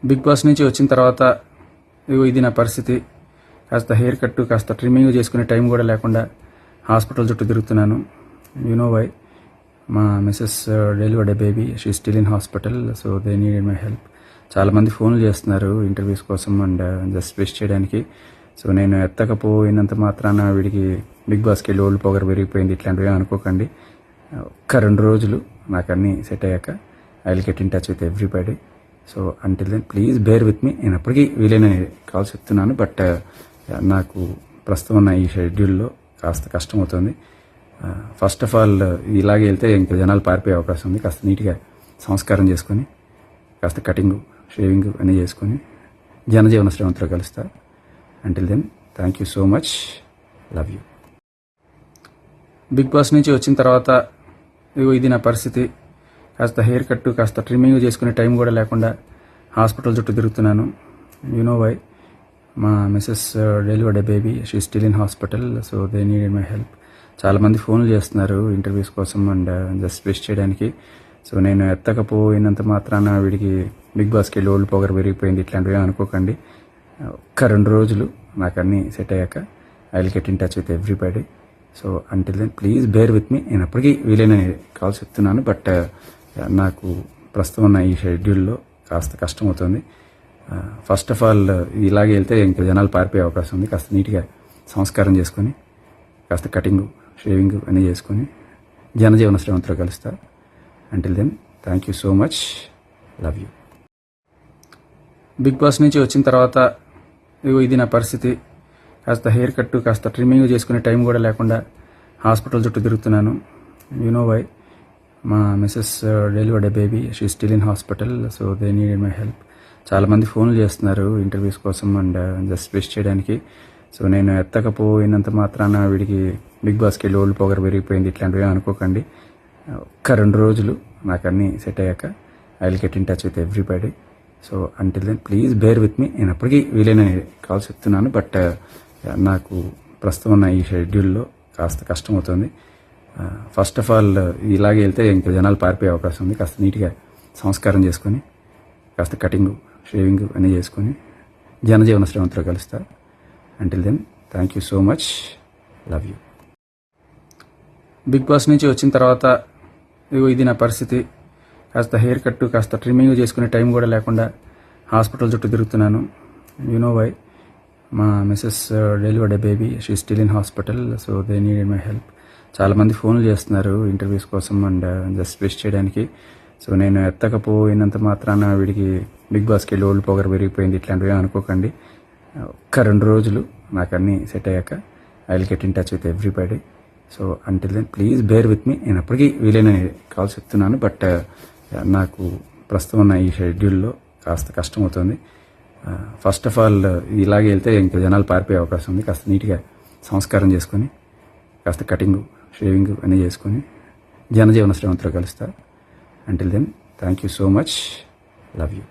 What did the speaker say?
Big Boss నుంచి వచ్చిన తర్వాత ఇగో ఇది నా పరిస్థితి. కాస్త హెయిర్ కట్, కాస్త ట్రిమ్మింగ్ చేసుకునే టైం కూడా లేకుండా హాస్పిటల్ చుట్టూ తిరుగుతున్నాను. You know why. మా missus delivered a baby. She still in hospital. So they needed my help. చాలామంది ఫోన్లు చేస్తున్నారు ఇంటర్వ్యూస్ కోసం అండ్ జస్ట్ విష్ చేయడానికి. సో నేను ఎత్తకపోయినంత మాత్రాన వీడికి బిగ్ బాస్కి వెళ్ళి ఓల్డ్ పొగర్ పెరిగిపోయింది ఇట్లాంటివి అనుకోకండి. ఒక్క 2 రోజులు నాకు అన్నీ సెట్ అయ్యాక I will get in touch with everybody. So until then please bear with me. నేను అప్పటికీ వీలైన కాల్స్ చెప్తున్నాను, బట్ నాకు ప్రస్తుతం ఉన్న ఈ షెడ్యూల్లో కాస్త కష్టం అవుతుంది. ఫస్ట్ ఆఫ్ ఆల్ ఇలాగే వెళ్తే ఇంకా జనాలు పారిపోయే అవకాశం ఉంది. కాస్త నీట్గా సంస్కారం చేసుకొని కాస్త కటింగ్, షేవింగ్ అన్నీ చేసుకొని జనజీవన శ్రమంతో కలుస్తా. Until then thank you so much. Love you. Bigg Boss నుంచి వచ్చిన తర్వాత ఇగో ఇది నా పరిస్థితి. కాస్త హెయిర్ కట్, కాస్త ట్రిమ్మింగ్ చేసుకునే టైం కూడా లేకుండా హాస్పిటల్ చుట్టూ తిరుగుతున్నాను. You know why. మా missus delivered a baby. She still in hospital. So they needed my help. చాలామంది ఫోన్లు చేస్తున్నారు ఇంటర్వ్యూస్ కోసం అండ్ జస్ట్ విష్ చేయడానికి. సో నేను ఎత్తకపోయినంత మాత్రాన వీడికి బిగ్ బాస్కి వెళ్ళి ఓల్డ్ పొగర్ పెరిగిపోయింది ఇట్లాంటివి అనుకోకండి. ఒక్క 2 రోజులు నాకు అన్నీ సెట్ అయ్యాక I will get in touch with everybody. So until then please bear with me. నేను అప్పటికీ వీలైన కాల్స్ చెప్తున్నాను, బట్ నాకు ప్రస్తుతం ఉన్న ఈ షెడ్యూల్లో కాస్త కష్టం అవుతుంది. ఫస్ట్ ఆఫ్ ఆల్ ఇలాగే వెళ్తే ఇంకా జనాలు పారిపోయే అవకాశం ఉంది. కాస్త నీట్గా సంస్కారం చేసుకొని కాస్త కటింగ్, షేవింగ్ అన్నీ చేసుకొని జనజీవన శ్రమంతో కలుస్తా. Until then thank you so much. Love you. Bigg Boss నుంచి వచ్చిన తర్వాత ఇగో ఇది నా పరిస్థితి. కాస్త హెయిర్ కట్, కాస్త ట్రిమ్మింగ్ చేసుకునే టైం కూడా లేకుండా హాస్పిటల్ చుట్టూ తిరుగుతున్నాను. You know why. మా missus delivered a baby. She still in hospital. So they needed my help. చాలామంది ఫోన్లు చేస్తున్నారు ఇంటర్వ్యూస్ కోసం అండ్ జస్ట్ విష్ చేయడానికి. సో నేను ఎత్తకపోయినంత మాత్రాన వీడికి బిగ్ బాస్కి వెళ్ళి ఓల్డ్ పొగర్ పెరిగిపోయింది ఇట్లాంటివి అనుకోకండి. ఒక్క 2 రోజులు నాకు అన్నీ సెట్ అయ్యాక I will get in touch with everybody. So until then please bear with me. నేను అప్పటికీ వీలైన కాల్స్ చెప్తున్నాను, బట్ నాకు ప్రస్తుతం ఉన్న ఈ షెడ్యూల్లో కాస్త కష్టం అవుతుంది. ఫస్ట్ ఆఫ్ ఆల్ ఇలాగే వెళ్తే ఇంకా జనాలు పారిపోయే అవకాశం ఉంది. కాస్త నీట్గా సంస్కారం చేసుకొని కాస్త కటింగ్, షేవింగ్ అన్నీ చేసుకొని జనజీవన శ్రమంతో కలుస్తా. Until then thank you so much. Love you. Bigg Boss నుంచి వచ్చిన తర్వాత ఇగో ఇది నా పరిస్థితి. కాస్త హెయిర్ కట్, కాస్త ట్రిమ్మింగ్ చేసుకునే టైం కూడా లేకుండా హాస్పిటల్ చుట్టూ తిరుగుతున్నాను. You know why. మా missus delivered a baby. She still in hospital. So they needed my help. చాలామంది ఫోన్లు చేస్తున్నారు ఇంటర్వ్యూస్ కోసం అండ్ జస్ట్ విష్ చేయడానికి. సో నేను ఎత్తకపోయినంత మాత్రాన వీడికి బిగ్ బాస్కి వెళ్ళి ఓల్డ్ పొగర్ పెరిగిపోయింది ఇట్లాంటివి అనుకోకండి. ఒక్క 2 రోజులు నాకు అన్నీ సెట్ అయ్యాక I will get in touch with everybody. So until then please bear with me. నేను అప్పటికీ వీలైన కాల్స్ చెప్తున్నాను, బట్ నాకు ప్రస్తుతం ఉన్న ఈ షెడ్యూల్లో కాస్త కష్టం అవుతుంది. ఫస్ట్ ఆఫ్ ఆల్ ఇలాగే వెళ్తే ఇంకా జనాలు పారిపోయే అవకాశం ఉంది. కాస్త నీట్గా సంస్కారం చేసుకొని కాస్త కటింగ్, షేవింగ్ అన్నీ చేసుకొని జనజీవన శ్రమంతో కలుస్తా. Until then thank you so much. Love you.